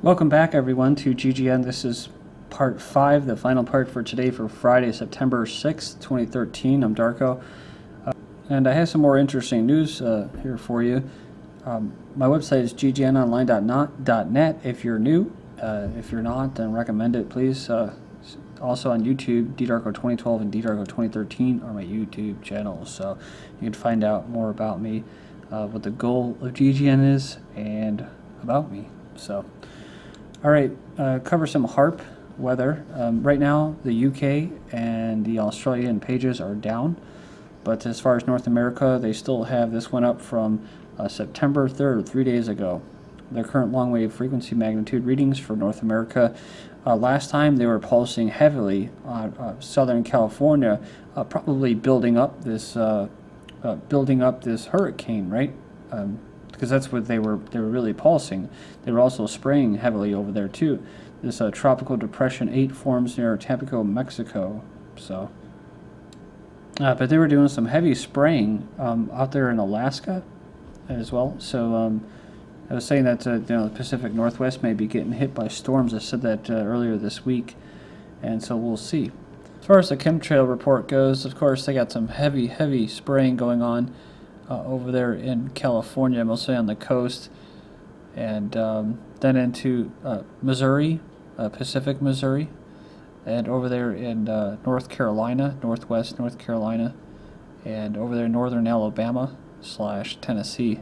Welcome back, everyone, to GGN. This is part 5, the final part for today for Friday, September 6th, 2013. I'm Darko, and I have some more interesting news here for you. My website is ggnonline.net if you're new. If you're not, then recommend it, please. Also on YouTube, ddarko2012 and ddarko2013 are my YouTube channels, so you can find out more about me, what the goal of GGN is, and about me. So, all right, cover some Haarp weather. Right now, the UK and the Australian pages are down, but as far as North America, they still have this one up from September 3rd, 3 days ago. Their current long-wave frequency magnitude readings for North America. Last time they were pulsing heavily on Southern California, probably building up this hurricane, right? Because that's what they were really pulsing. They were also spraying heavily over there too. This tropical depression 8 forms near Tampico, Mexico. So, but they were doing some heavy spraying out there in Alaska as well. So I was saying that the Pacific Northwest may be getting hit by storms. I said that earlier this week, and so we'll see. As far as the Chemtrail Report goes, of course, they got some heavy spraying going on over there in California, mostly on the coast, and then into Missouri, Pacific Missouri, and over there in North Carolina, northwest North Carolina, and over there in northern Alabama / Tennessee.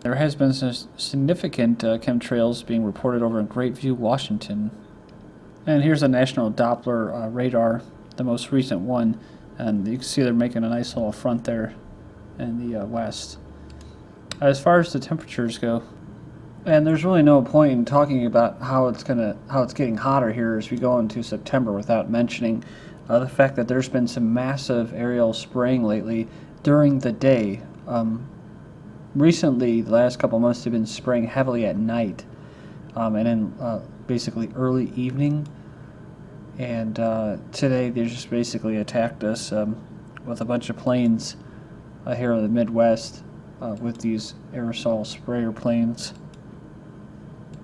There has been some significant chemtrails being reported over in Grapeview, Washington. And here's a National Doppler radar, the most recent one, and you can see they're making a nice little front there in the west. As far as the temperatures go, and there's really no point in talking about how it's getting hotter here as we go into September without mentioning the fact that there's been some massive aerial spraying lately during the day. Recently, the last couple months, they've been spraying heavily at night, and then basically early evening. And today they just basically attacked us with a bunch of planes here in the Midwest with these aerosol sprayer planes.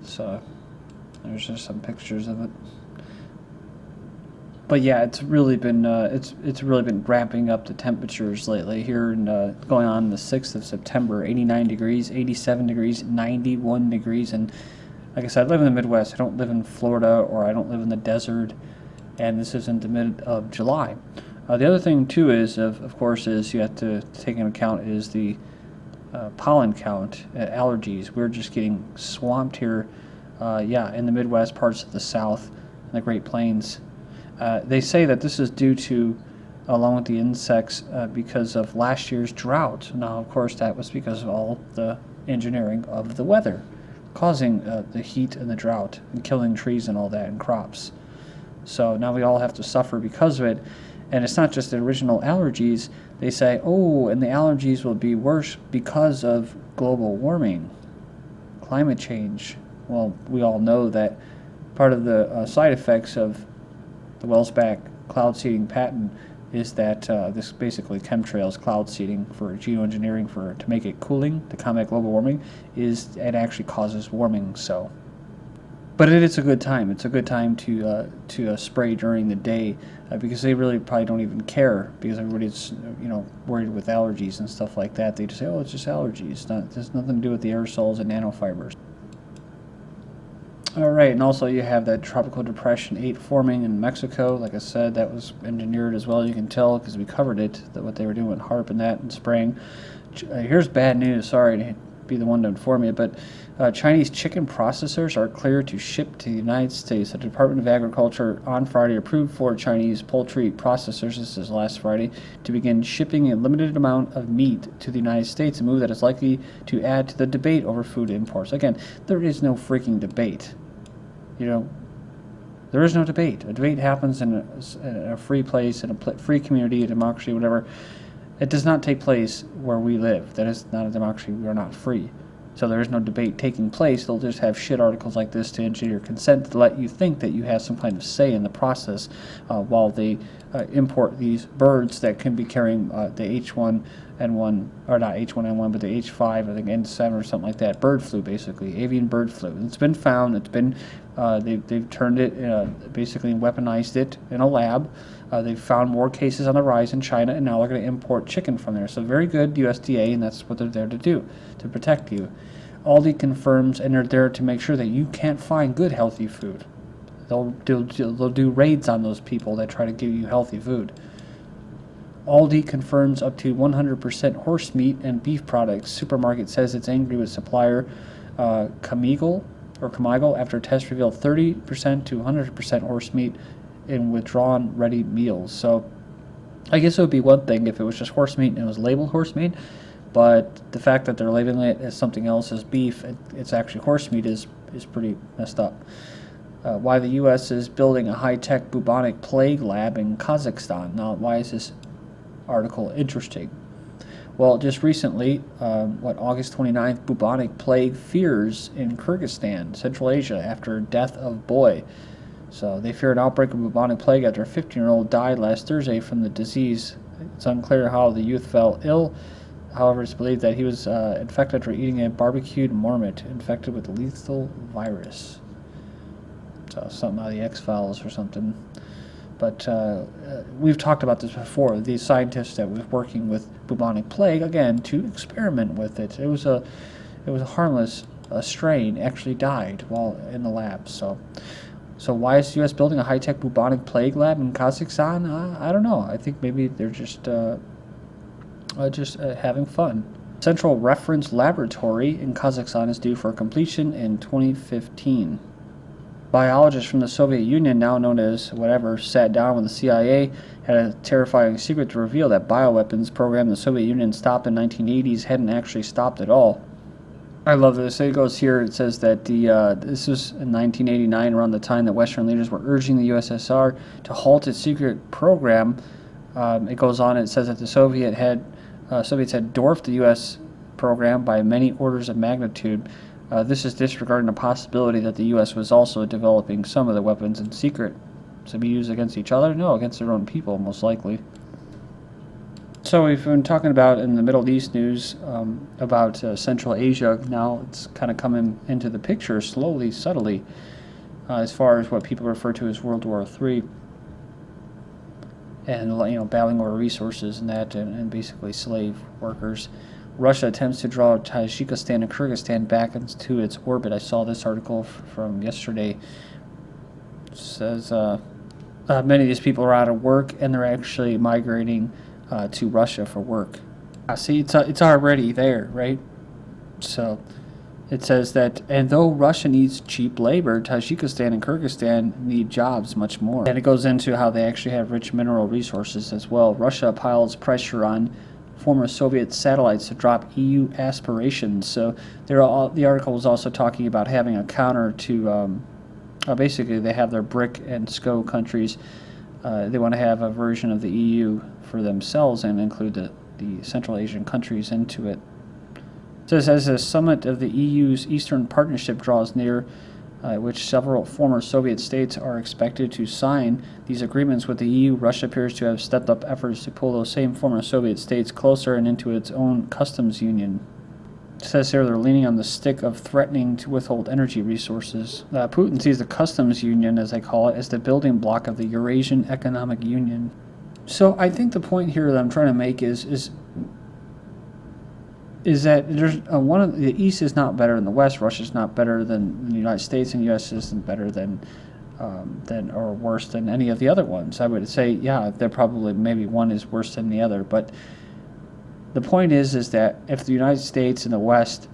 So there's just some pictures of it. But yeah, it's really been ramping up the temperatures lately. Here in going on the 6th of September, 89 degrees, 87 degrees, 91 degrees, and like I said, I live in the Midwest. I don't live in Florida or I don't live in the desert, and this is in the mid of July. The other thing too is, of course, is you have to take into account is the pollen count at Allergies. We're just getting swamped here, in the Midwest, parts of the South, and the Great Plains. They say that this is due to, along with the insects, because of last year's drought. Now, of course, that was because of all the engineering of the weather, causing the heat and the drought, and killing trees and all that, and crops. So now we all have to suffer because of it. And it's not just the original allergies. They say, oh, and the allergies will be worse because of global warming, climate change. Well, we all know that part of the side effects of the Welsbach cloud seeding patent is that this basically chemtrails cloud seeding for geoengineering to make it cooling, to combat global warming, it actually causes warming. So, but it's a good time. It's a good time to spray during the day because they really probably don't even care because everybody's worried with allergies and stuff like that. They just say, oh, it's just allergies. It has nothing to do with the aerosols and nanofibers. All right, and also you have that tropical depression 8 forming in Mexico. Like I said, that was engineered as well. You can tell because we covered it, what they were doing with Haarp and that and spraying. Here's bad news. Sorry to be the one to inform you, but Chinese chicken processors are cleared to ship to the United States. The Department of Agriculture on Friday approved 4 Chinese poultry processors, this is last Friday, to begin shipping a limited amount of meat to the United States, a move that is likely to add to the debate over food imports. Again, there is no freaking debate. There is no debate. A debate happens in a free place, in a free community, a democracy, whatever. It does not take place where we live. That is not a democracy. We are not free. So there is no debate taking place. They'll just have shit articles like this to engineer consent to let you think that you have some kind of say in the process while they import these birds that can be carrying the H1 H7N1, or not H1N1, but the H5, I think N7 or something like that. Bird flu, basically, avian bird flu. It's been found. It's been they've turned it, basically weaponized it in a lab. They've found more cases on the rise in China, and now they're going to import chicken from there. So very good, USDA, and that's what they're there to do, to protect you. Aldi confirms, and they're there to make sure that you can't find good, healthy food. They'll do raids on those people that try to give you healthy food. Aldi confirms up to 100% horse meat and beef products. Supermarket says it's angry with supplier Camigel after tests revealed 30% to 100% horse meat in withdrawn ready meals. So I guess it would be one thing if it was just horse meat and it was labeled horse meat, but the fact that they're labeling it as something else, as beef, it's actually horse meat, is pretty messed up. Why the U.S. is building a high-tech bubonic plague lab in Kazakhstan. Now, why is this article interesting? Well, just recently, August 29th, bubonic plague fears in Kyrgyzstan, Central Asia, after death of boy. So they fear an outbreak of bubonic plague after a 15-year-old died last Thursday from the disease. It's unclear how the youth fell ill. However, it's believed that he was infected after eating a barbecued marmot infected with lethal virus. So something out of the X-Files or something. But we've talked about this before. These scientists that was working with bubonic plague, again, to experiment with it. It was a harmless strain. Actually died while in the lab. So why is the U.S. building a high-tech bubonic plague lab in Kazakhstan? I don't know. I think maybe they're just having fun. Central Reference Laboratory in Kazakhstan is due for completion in 2015. Biologists from the Soviet Union, now known as whatever, sat down with the CIA, had a terrifying secret to reveal that bioweapons program the Soviet Union stopped in the 1980s hadn't actually stopped at all. I love this. It goes here, it says that this was in 1989, around the time that Western leaders were urging the USSR to halt its secret program. It goes on, it says that the Soviets had dwarfed the U.S. program by many orders of magnitude. This is disregarding the possibility that the U.S. was also developing some of the weapons in secret to be used against each other? No, against their own people, most likely. So we've been talking about in the Middle East news about Central Asia. Now it's kind of coming into the picture slowly, subtly, as far as what people refer to as World War III. And, battling over resources and that, and basically slave workers. Russia attempts to draw Tajikistan and Kyrgyzstan back into its orbit. I saw this article from yesterday. It says many of these people are out of work and they're actually migrating to Russia for work. See, it's already there, right? So it says that, and though Russia needs cheap labor, Tajikistan and Kyrgyzstan need jobs much more. And it goes into how they actually have rich mineral resources as well. Russia piles pressure on former Soviet satellites to drop EU aspirations. So the article was also talking about having a counter to, basically they have their BRIC and SCO countries. They want to have a version of the EU for themselves and include the Central Asian countries into it. It says, as a summit of the EU's Eastern Partnership draws near, which several former Soviet states are expected to sign these agreements with the EU, Russia appears to have stepped up efforts to pull those same former Soviet states closer and into its own customs union. It says here they're leaning on the stick of threatening to withhold energy resources. Putin sees the customs union, as they call it, as the building block of the Eurasian Economic Union. So I think the point here that I'm trying to make is that there's one of the East is not better than the West. Russia's not better than the United States, and the U.S. isn't better than or worse than any of the other ones. I would say, yeah, they're probably maybe one is worse than the other. But the point is that if the United States and the West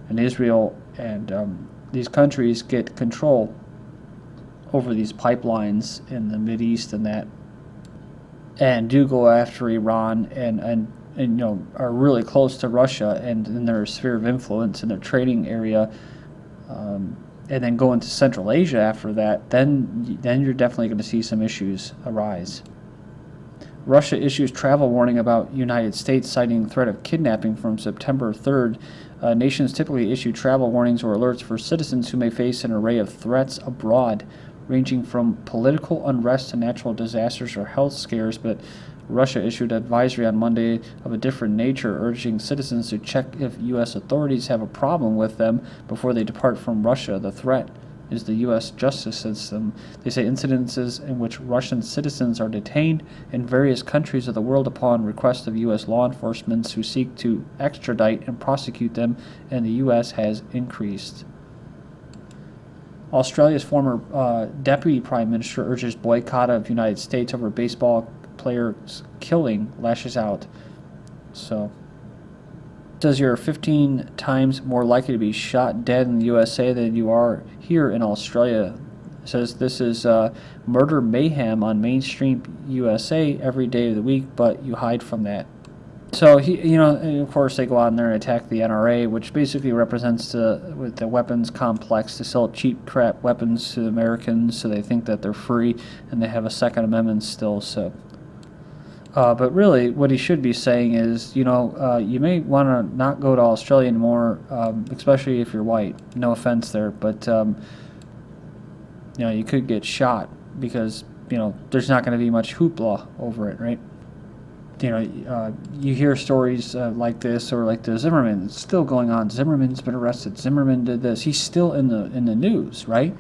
and Israel and these countries get control over these pipelines in the Mideast and that, and do go after Iran and are really close to Russia and in their sphere of influence in their trading area, and then go into Central Asia after that, then you're definitely going to see some issues arise. Russia issues travel warning about United States, citing threat of kidnapping from September 3rd. Nations typically issue travel warnings or alerts for citizens who may face an array of threats abroad, ranging from political unrest to natural disasters or health scares, but Russia issued an advisory on Monday of a different nature, urging citizens to check if U.S. authorities have a problem with them before they depart from Russia. The threat is the U.S. justice system. They say incidences in which Russian citizens are detained in various countries of the world upon request of U.S. law enforcement who seek to extradite and prosecute them in the U.S. has increased. Australia's former deputy prime minister urges boycott of United States over baseball players killing, lashes out. So it says you're 15 times more likely to be shot dead in the USA than you are here in Australia. It says this is murder mayhem on mainstream USA every day of the week, but you hide from that. So of course, they go out there and attack the NRA, which basically represents the weapons complex to sell cheap crap weapons to Americans, so they think that they're free and they have a Second Amendment still. So. But really, what he should be saying is, you may want to not go to Australia anymore, especially if you're white. No offense there, but, you could get shot because, there's not going to be much hoopla over it, right? You hear stories like this or like the Zimmerman. It's still going on. Zimmerman's been arrested. Zimmerman did this. He's still in the news, right?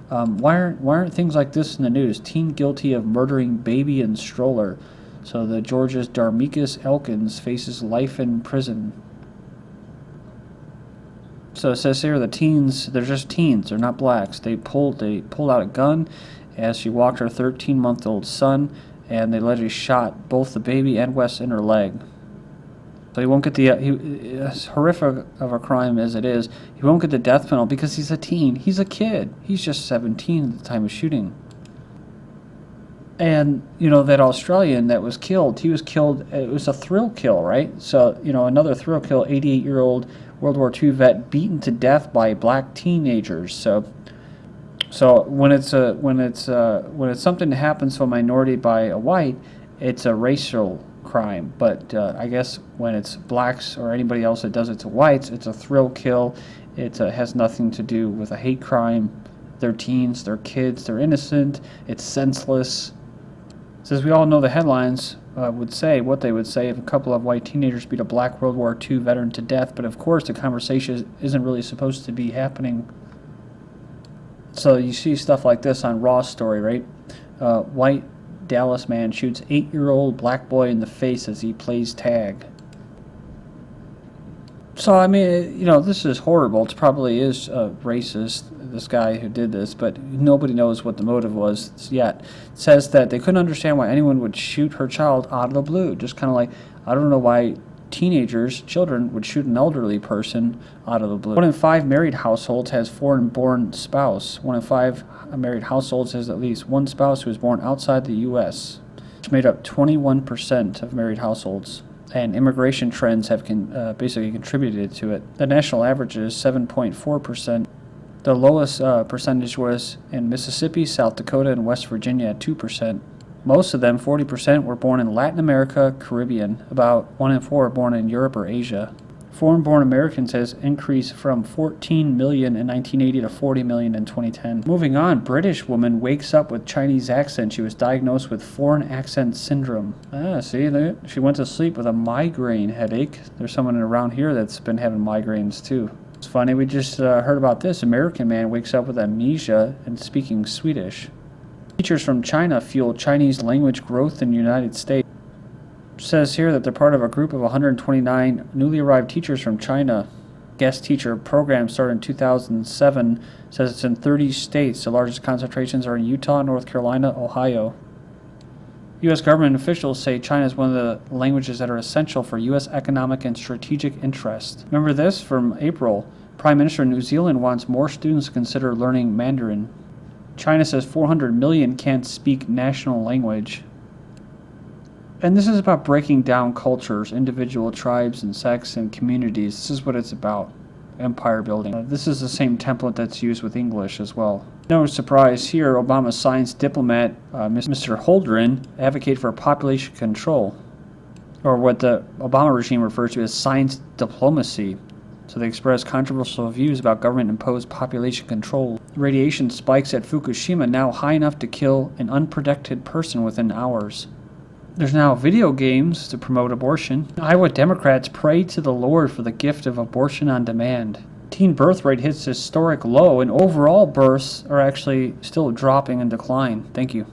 Why aren't things like this in the news? Teen guilty of murdering baby and stroller. So the Georgia's Darmikas Elkins faces life in prison. So it says here the teens, they're just teens, they're not blacks. They pulled out a gun as she walked her 13-month-old son, and they allegedly shot both the baby and Wes in her leg. So he won't get as horrific of a crime as it is, he won't get the death penalty because he's a teen. He's a kid. He's just 17 at the time of shooting. And, that Australian that was killed, he was killed, it was a thrill kill, right? So, another thrill kill, 88-year-old World War II vet beaten to death by black teenagers. So when it's something that happens to a minority by a white, it's a racial crime. But I guess when it's blacks or anybody else that does it to whites, it's a thrill kill. It has nothing to do with a hate crime. They're teens, they're kids, they're innocent, it's senseless. Says we all know the headlines would say what they would say if a couple of white teenagers beat a black World War II veteran to death, but of course the conversation isn't really supposed to be happening. So you see stuff like this on Raw Story, right? White Dallas man shoots 8-year-old black boy in the face as he plays tag. So, I mean, this is horrible. It probably is racist, this guy who did this, but nobody knows what the motive was yet. It says that they couldn't understand why anyone would shoot her child out of the blue. Just kind of like, I don't know why children would shoot an elderly person out of the blue. 1 in 5 married households has foreign-born spouse. 1 in 5 married households has at least one spouse who was born outside the U.S., which made up 21% of married households. And immigration trends have basically contributed to it. The national average is 7.4%. The lowest percentage was in Mississippi, South Dakota, and West Virginia at 2%. Most of them, 40%, were born in Latin America, Caribbean. About 1 in 4 are born in Europe or Asia. Foreignborn Americans has increased from 14 million in 1980 to 40 million in 2010. Moving on, British woman wakes up with Chinese accent. She was diagnosed with foreign accent syndrome. See, she went to sleep with a migraine headache. There's someone around here that's been having migraines too. It's funny, we just heard about this. American man wakes up with amnesia and speaking Swedish. Teachers from China fuel Chinese language growth in the United States. Says here that they're part of a group of 129 newly arrived teachers from China. Guest teacher program started in 2007. Says it's in 30 states. The largest concentrations are in Utah, North Carolina, Ohio. U.S. government officials say China is one of the languages that are essential for U.S. economic and strategic interest. Remember this from April. Prime Minister of New Zealand wants more students to consider learning Mandarin. China says 400 million can't speak national language. And this is about breaking down cultures, individual tribes and sects and communities. This is what it's about, empire building. This is the same template that's used with English as well. No surprise here, Obama's science diplomat, Mr. Holdren, advocated for population control, or what the Obama regime refers to as science diplomacy. So they express controversial views about government-imposed population control. Radiation spikes at Fukushima now high enough to kill an unprotected person within hours. There's now video games to promote abortion. Iowa Democrats pray to the Lord for the gift of abortion on demand. Teen birth rate hits historic low, and overall births are actually still dropping in decline. Thank you.